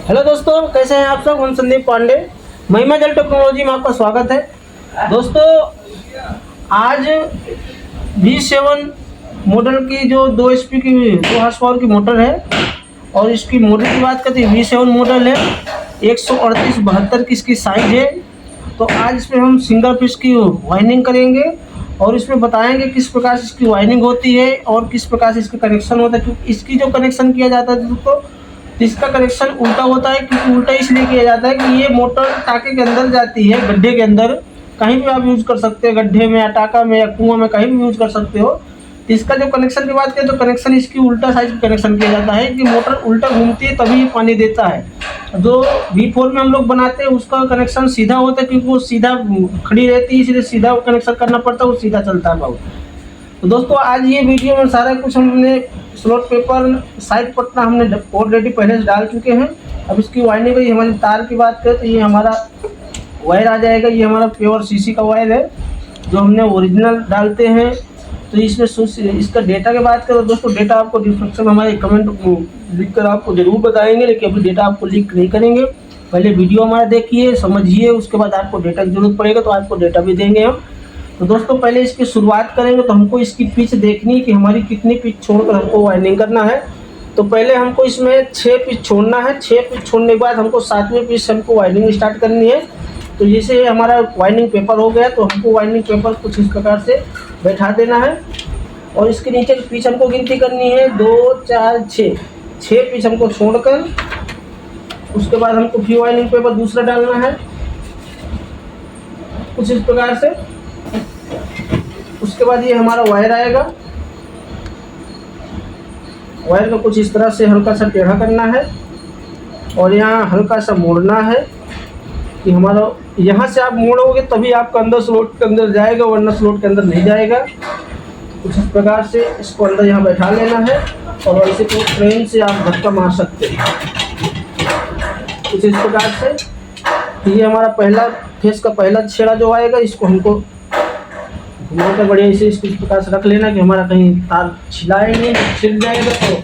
Hello दोस्तों, कैसे हैं आप सब। हम संदीप पांडे, महिमा जल टेक्नोलॉजी में आपका स्वागत है। दोस्तों, आज V7 मॉडल की जो 2 HP की 2 हॉर्स पावर की मोटर है, और इसकी मॉडल की बात करते हैं V7 मॉडल है, 138/72 की इसकी साइज है। तो आज इसमें हम सिंगल पीस की वाइंडिंग करेंगे और इसमें बताएंगे किस प्रकार से इसकी वाइंडिंग होती है और किस प्रकार से इसका कनेक्शन होता है। क्योंकि इसकी जो कनेक्शन किया जाता है दोस्तों, इसका कनेक्शन उल्टा होता है। क्योंकि उल्टा इसलिए किया जाता है कि ये मोटर टाँके के अंदर जाती है, गड्ढे के अंदर, कहीं भी आप यूज़ कर सकते हैं, गड्ढे में या टाँका में या कुआं में, कहीं भी यूज़ कर सकते हो। तो इसका जो कनेक्शन की बात करें तो कनेक्शन इसकी उल्टा साइज का कनेक्शन किया जाता है कि मोटर उल्टा घूमती है तभी ये पानी देता है। जो V4 में हम लोग बनाते हैं उसका कनेक्शन सीधा होता है, क्योंकि वो सीधा खड़ी रहती है, इसलिए सीधा कनेक्शन करना पड़ता है, वो सीधा चलता है बहुत। तो दोस्तों, आज ये वीडियो में सारा कुछ हमने स्लॉट पेपर साइड पटना हमने ऑलरेडी पहले से डाल चुके हैं। अब इसकी वायरिंग की हमारी तार की बात करें तो ये हमारा वायर आ जाएगा। ये हमारा प्योर CC का वायर है जो हमने ओरिजिनल डालते हैं। तो इसमें इसका डेटा की बात करें तो दोस्तों, डेटा आपको डिस्क्रिप्शन में हमारे कमेंट लिख कर आपको ज़रूर बताएंगे, लेकिन अभी डेटा आपको लीक नहीं करेंगे। पहले वीडियो हमारा देखिए, समझिए, उसके बाद आपको डेटा की जरूरत पड़ेगा तो आपको डेटा भी देंगे हम। तो दोस्तों, पहले इसकी शुरुआत करेंगे तो हमको इसकी पिच देखनी है कि हमारी कितनी पिच छोड़कर हमको वाइंडिंग करना है। तो पहले हमको इसमें 6 पिच छोड़ना है। 6 पिच छोड़ने के बाद हमको 7वें पिच से हमको वाइंडिंग स्टार्ट करनी है। तो जैसे हमारा वाइंडिंग पेपर हो गया तो हमको वाइंडिंग पेपर कुछ इस प्रकार से बैठा देना है और इसके नीचे की पिच हमको गिनती करनी है 2 4 6। 6 पिच हमको छोड़कर उसके बाद हमको फिर वाइंडिंग पेपर दूसरा डालना है कुछ इस प्रकार से। उसके बाद ये हमारा वायर आएगा। वायर को कुछ इस तरह से हल्का सा टेढ़ा करना है और यहाँ हल्का सा मोड़ना है कि हमारा यहाँ से आप मोड़ोगे तभी आपका अंदर स्लॉट के अंदर जाएगा, वरना स्लॉट के अंदर नहीं जाएगा। कुछ इस प्रकार से इसको अंदर यहाँ बैठा लेना है और ऐसे को ट्रेन से आप धक्का मार सकते हैं कुछ इस प्रकार से। ये हमारा पहला फेस का पहला छेड़ा जो आएगा, इसको हमको घुमाकर बढ़िया से इसको इस प्रकार से रख लेना कि हमारा कहीं तार छिलाए नहीं, छिल जाएगा तो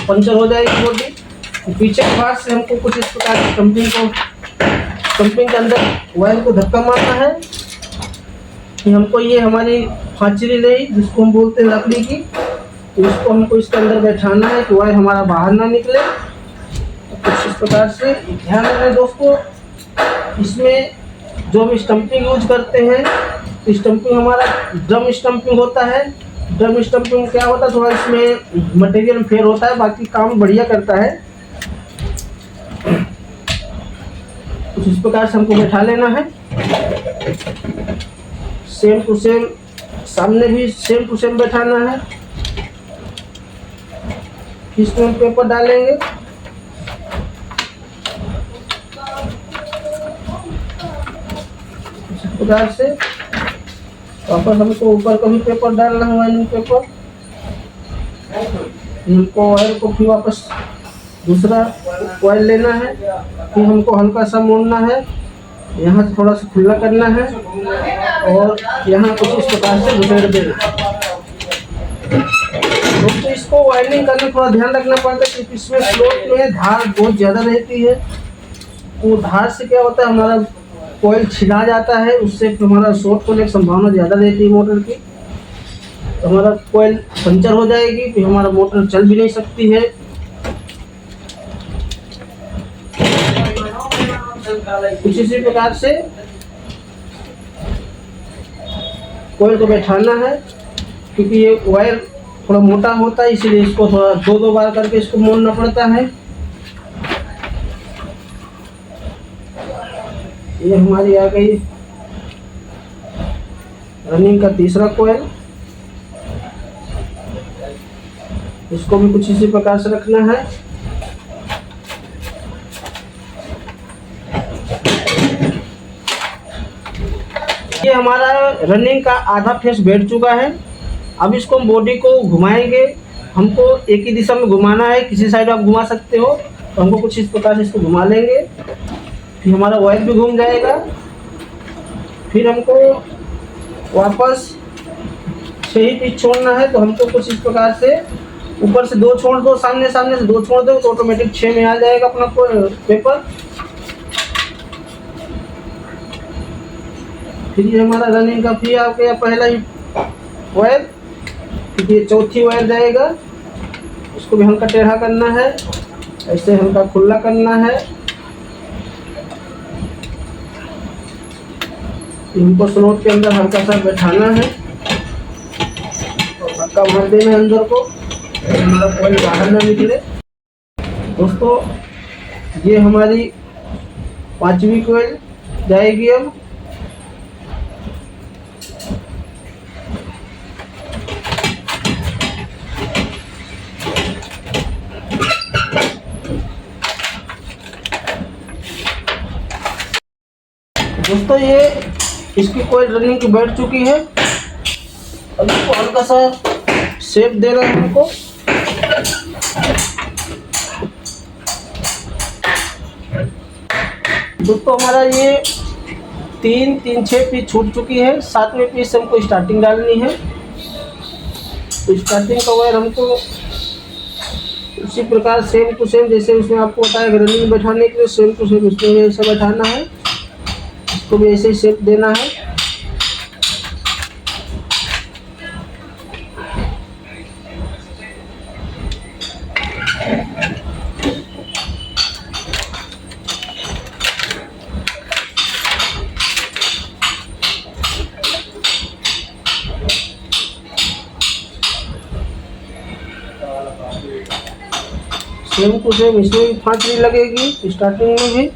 पंचर हो जाएगी बॉडी। पीछे के भाग से हमको कुछ इस प्रकार से कंपिंग के अंदर वायर को धक्का मारना है कि हमको ये हमारी फांचरी रही जिसको हम बोलते हैं लकड़ी की, तो इसको हमको इसके अंदर बैठाना है कि वायर हमारा बाहर ना निकले। तो कुछ इस प्रकार से ध्यान रखें दोस्तों। इसमें जो हम स्टम्पिंग यूज करते हैं, स्टम्पिंग हमारा ड्रम स्टम्पिंग होता है। ड्रम स्टम्पिंग क्या होता है, थोड़ा इसमें मटेरियल फेयर होता है, बाकी काम बढ़िया करता है। कुछ इस प्रकार से हमको बैठा लेना है। सेम टू सेम सामने भी सेम टू सेम बैठाना है। इसमें हम पेपर डालेंगे। इस प्रकार से वापस हमको ऊपर का भी पेपर डालना है, वाइंडिंग पेपर। हमको वायर को फिर वापस दूसरा वायर लेना है, फिर हमको हल्का सा मोड़ना है, यहाँ से थोड़ा सा खुला करना है और यहाँ कुछ इस प्रकार से घुसेड़ देना है। दोस्तों, इसको वाइंडिंग करने थोड़ा ध्यान रखना पड़ता है क्योंकि इसमें स्लॉट में धार बहुत ज़्यादा रहती है। वो धार से क्या होता है, हमारा कोयल छिला जाता है, उससे हमारा शॉर्ट होने की संभावना ज़्यादा रहती है मोटर की। तो हमारा कोयल पंचर हो जाएगी, फिर हमारा मोटर चल भी नहीं सकती है। कुछ इसी प्रकार से कोयल को बैठाना है क्योंकि ये वायर थोड़ा मोटा होता है, इसीलिए इसको थोड़ा 2-2 बार करके इसको मोड़ना पड़ता है। ये हमारी आ गई रनिंग का तीसरा कोयल। इसको भी कुछ इसी प्रकार से रखना है। ये हमारा रनिंग का आधा फेस बैठ चुका है। अब इसको हम बॉडी को घुमाएंगे। हमको एक ही दिशा में घुमाना है, किसी साइड आप घुमा सकते हो। तो हमको कुछ इस प्रकार से इसको घुमा लेंगे, फिर हमारा वायर भी घूम जाएगा। फिर हमको वापस 6 ही पिच छोड़ना है, तो हमको कुछ इस प्रकार से ऊपर से 2 छोड़ दो, सामने सामने से 2 छोड़ दो तो ऑटोमेटिक 6 में आ जाएगा अपना पेपर। फिर ये हमारा रनिंग का फिर आ गया पहला ही वायर। फिर ये चौथी वायर जाएगा, उसको भी हल्का टेढ़ा करना है, ऐसे हल्का खुला करना है। इनको स्लॉट के अंदर हल्का सा बैठाना है और धक्का मार देना है अंदर को, हमारा कोयल बाहर ना निकले। दोस्तों ये हमारी 5वीं कोयल जाएगी अब। दोस्तों ये इसकी कोयल रनिंग की बैठ चुकी है। अब इसको हल्का सा शेप देना है हमको। दोस्तों हमारा ये 3-6 पीस छूट चुकी है, 7वें पीस से हमको स्टार्टिंग डालनी है। तो स्टार्टिंग का वायर हमको उसी प्रकार सेम टू सेम जैसे उसमें आपको बताया रनिंग बैठाने के लिए सेम टू सेम इसमें ऐसे बैठाना है, इसको भी ऐसे ही शेप देना है। सेम टू सेम इसमें भी फांसी लगेगी स्टार्टिंग में भी।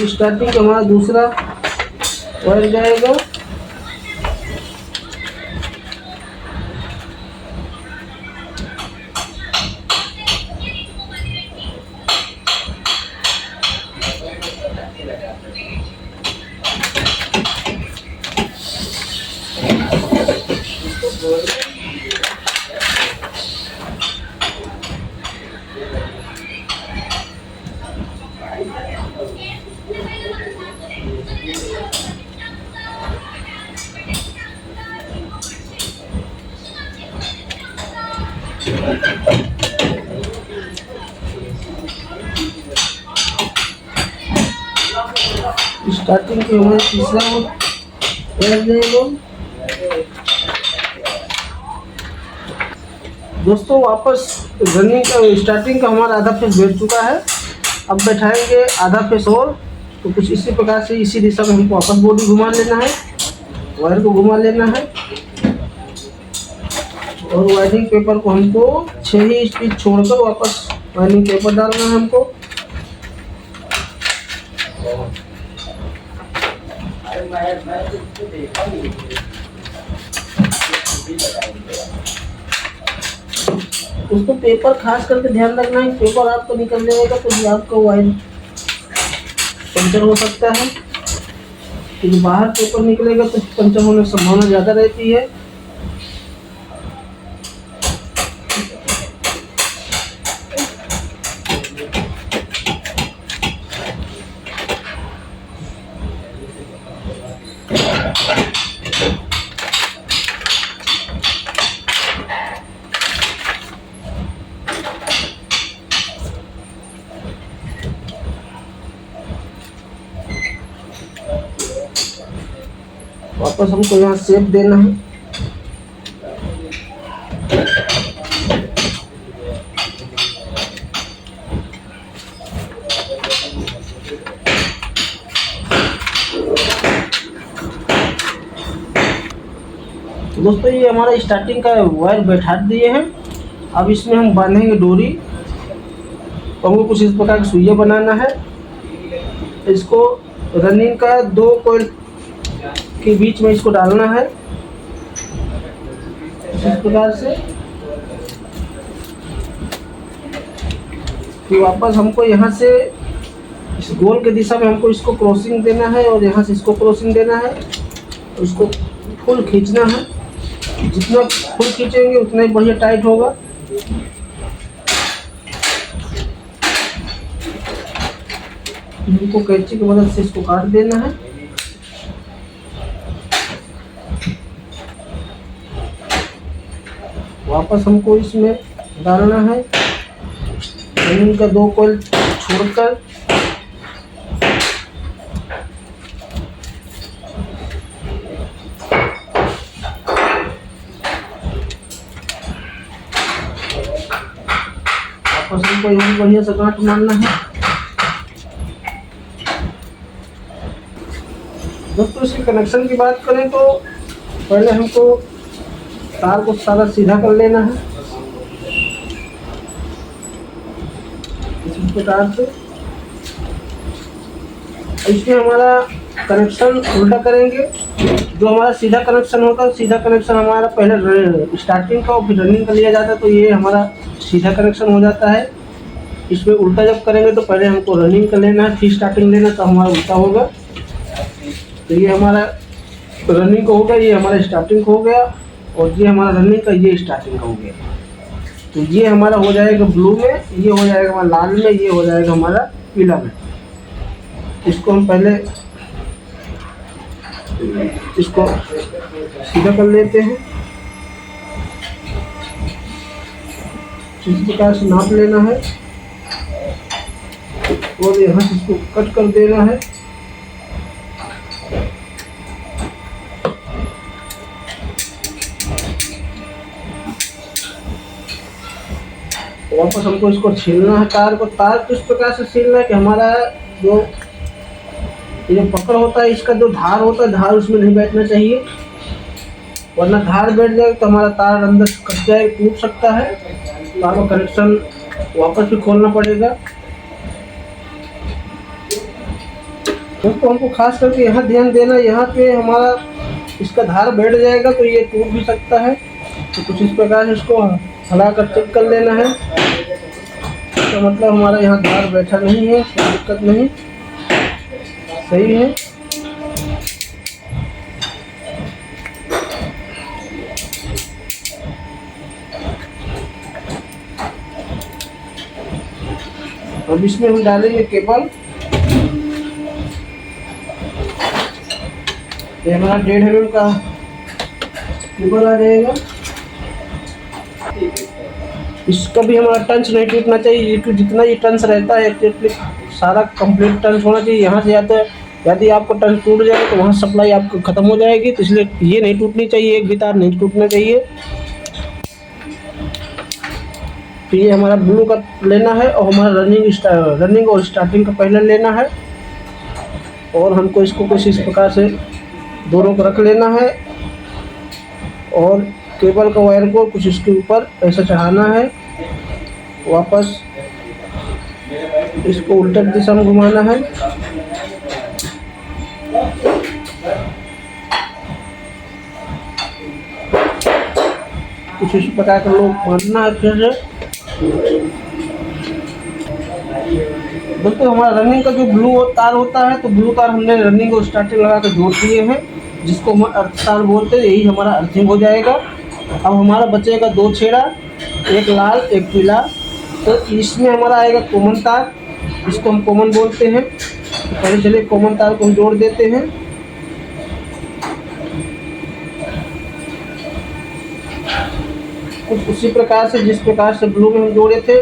स्टार्टिंग का हमारा दूसरा वायर जाएगा। स्टार्टिंग के हमारे तीसरा वायर जाएगा। दोस्तों वापस रनिंग का स्टार्टिंग का हमारा आधा फेस बैठ चुका है। अब बैठाएंगे आधा फेस और, तो कुछ इसी प्रकार से इसी दिशा में हमको वापस बॉडी घुमा लेना है, वायर को घुमा लेना है और वायरिंग पेपर को हमको 6 ही स्टिच छोड़कर वापस वायरिंग पेपर डालना है हमको। उसको पेपर खास करके ध्यान रखना है, पेपर आपको निकल जाएगा तो भी आपका वायर पंचर हो सकता है, क्योंकि बाहर पेपर निकलेगा तो पंचर होने की संभावना ज़्यादा रहती है। वापस हमको यहाँ शेप देना है। दोस्तों ये हमारा स्टार्टिंग का वायर बैठा दिए हैं। अब इसमें हम बांधेंगे डोरी। तो हमको कुछ इस प्रकार की सुइया बनाना है। इसको रनिंग का 2 कोयल के बीच में इसको डालना है इस प्रकार से। फिर वापस हमको यहाँ से इस गोल के दिशा में हमको इसको क्रॉसिंग देना है और यहाँ से इसको क्रॉसिंग देना है, इसको फुल खींचना है। जितना फुल खींचेंगे उतना ही बढ़िया टाइट होगा। इनको कैंची की मदद से इसको काट देना है। वापस हमको इसमें डालना है इनका 2 कॉइल छोड़कर। वापस हमको यही बढ़िया से गांठ मारना है। दोस्तों इसके कनेक्शन की बात करें तो पहले हमको तार को सारा सीधा कर लेना है इसी प्रकार से। इसमें हमारा कनेक्शन उल्टा करेंगे। जो हमारा सीधा कनेक्शन होता है, सीधा कनेक्शन हमारा पहले स्टार्टिंग का और फिर रनिंग का लिया जाता है, तो ये हमारा सीधा कनेक्शन हो जाता है। इसमें उल्टा जब करेंगे तो पहले हमको रनिंग का लेना है फिर स्टार्टिंग लेना, तो हमारा उल्टा होगा। तो ये हमारा रनिंग का होगा, ये हमारा स्टार्टिंग का हो गया, और ये हमारा रनिंग का, ये स्टार्टिंग का हो गया। तो ये हमारा हो जाएगा ब्लू में, ये हो जाएगा हमारा लाल में, ये हो जाएगा हमारा पीला में। इसको हम पहले इसको सीधा कर लेते हैं। इस प्रकार से नाप लेना है और यहाँ से इसको कट कर देना है। वापस हमको इसको छीलना है तार को। तार किस प्रकार से छीलना है कि हमारा जो ये पकड़ होता है, इसका जो धार होता है, धार उसमें नहीं बैठना चाहिए, वरना धार बैठ जाएगा तो हमारा तार अंदर से कट जाए, टूट सकता है। तार का कनेक्शन वापस भी खोलना पड़ेगा। दोस्तों हमको खास करके यहाँ ध्यान देना, यहाँ पे हमारा इसका धार बैठ जाएगा तो ये टूट भी सकता है। तो कुछ इस प्रकार से इसको हला कर चेक कर लेना है। तो मतलब हमारा यहाँ धार बैठा नहीं है, कोई दिक्कत नहीं, सही है। अब इसमें हम डालेंगे केबल। ये हमारा 1.5 mm का केबल आ जाएगा। इसका भी हमारा टंच नहीं टूटना चाहिए, जितना ये टंच रहता है एक्जेक्टली सारा कंप्लीट टंच होना चाहिए। यहाँ से यदि आपको टंच टूट जाए तो वहाँ सप्लाई आपको ख़त्म हो जाएगी, तो इसलिए ये नहीं टूटनी चाहिए, एक भी तार नहीं टूटना चाहिए। तो ये हमारा ब्लू का लेना है और हमारा रनिंग और स्टार्टिंग का पहले लेना है, और हमको इसको कुछ इस प्रकार से दोनों को रख लेना है और केबल का वायर को कुछ इसके ऊपर ऐसा चढ़ाना है। वापस इसको उल्टा दिशा में घुमाना है। कुछ इस प्रकार का लोग बांधना है फिर से। दोस्तों हमारा रनिंग का जो ब्लू तार होता है, तो ब्लू तार हमने रनिंग और स्टार्टिंग लगा कर जोड़ दिए हैं, जिसको हम अर्थ तार बोलते हैं। यही हमारा अर्थिंग हो जाएगा। अब हमारा बचेगा 2 छेड़ा, एक लाल एक पीला। तो इसमें हमारा आएगा कॉमन तार, इसको हम कॉमन बोलते हैं। तो पहले चलिए कॉमन तार को हम जोड़ देते हैं। कुछ उसी प्रकार से जिस प्रकार से ब्लू में हम जोड़े थे।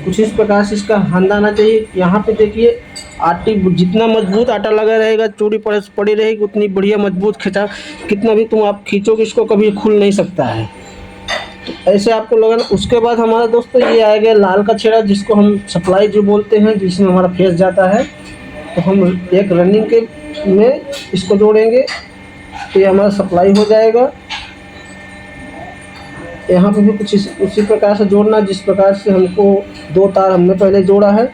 कुछ इस प्रकार से इसका हंदा आना चाहिए। यहाँ पे देखिए आटे, जितना मजबूत आटा लगा रहेगा, चूड़ी पड़ी रहेगी, उतनी बढ़िया मजबूत खिंचा, कितना भी तुम आप खींचोगे इसको कभी खुल नहीं सकता है। तो ऐसे आपको लगाना। उसके बाद हमारा दोस्तों ये आएगा लाल का छेड़ा, जिसको हम सप्लाई जो बोलते हैं, जिसमें हमारा फेस जाता है। तो हम एक रनिंग के में इसको जोड़ेंगे तो ये हमारा सप्लाई हो जाएगा। यहाँ पे भी कुछ उसी प्रकार से जोड़ना, जिस प्रकार से हमको 2 तार हमने पहले जोड़ा है।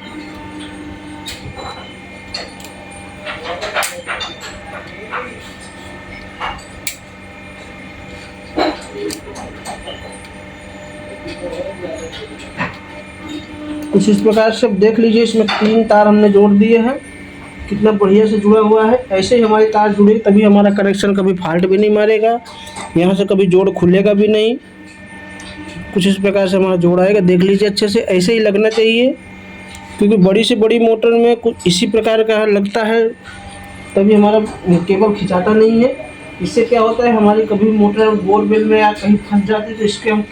कुछ इस प्रकार से देख लीजिए, इसमें 3 तार हमने जोड़ दिए हैं, कितना बढ़िया से जुड़ा हुआ है। ऐसे ही हमारे तार जुड़े तभी हमारा कनेक्शन कभी फॉल्ट भी नहीं मारेगा, यहाँ से कभी जोड़ खुलेगा भी नहीं। कुछ इस प्रकार से हमारा जोड़ आएगा, देख लीजिए अच्छे से, ऐसे ही लगना चाहिए, क्योंकि बड़ी से बड़ी मोटर में कुछ इसी प्रकार का लगता है, तभी हमारा केबल खिंचाता नहीं है। इससे क्या होता है, हमारी कभी मोटर बोरवेल में या कहीं फंस जाती है तो इसके हम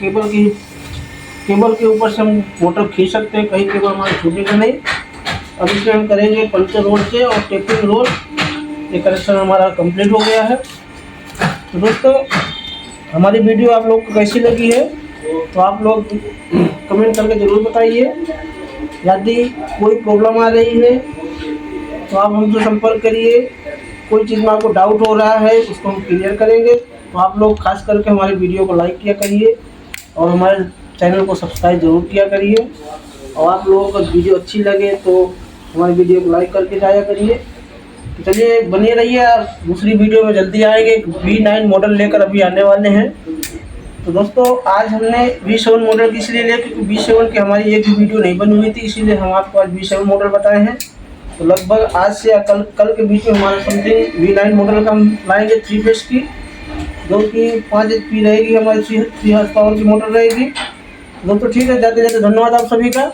केबल के ऊपर से हम मोटर खींच सकते हैं, कहीं केबल हमारा छूटेगा नहीं। अब इसमें हम करेंगे पंचर रोड से और टेपिंग रोड। ये कनेक्शन हमारा कंप्लीट हो गया है। तो दोस्तों, हमारी वीडियो आप लोग को कैसी लगी है तो आप लोग कमेंट करके ज़रूर बताइए। यदि कोई प्रॉब्लम आ रही है तो आप हमसे संपर्क करिए। कोई चीज़ में आपको डाउट हो रहा है उसको हम क्लियर करेंगे। तो आप लोग खास करके हमारी वीडियो को लाइक किया करिए और हमारे चैनल को सब्सक्राइब जरूर किया करिए। और आप लोगों को वीडियो अच्छी लगे तो हमारी वीडियो को लाइक करके जाया करिए। तो चलिए बने रहिए, दूसरी वीडियो में जल्दी आएंगे। V9 मॉडल लेकर अभी आने वाले हैं। तो दोस्तों, आज हमने V7 मॉडल की इसलिए लिया क्योंकि V7 की हमारी एक भी वीडियो नहीं बनी हुई थी, इसीलिए हम आपको आज V7 मॉडल बताए हैं। तो लगभग आज से या कल के बीच में हमारा समथिंग V9 मॉडल का हम लाएंगे 3 फेस की, जो कि 5 HP रहेगी, हमारी 3 हॉर्स पावर की मोटर रहेगी। दोस्तों ठीक है, जाते जाते धन्यवाद आप सभी का।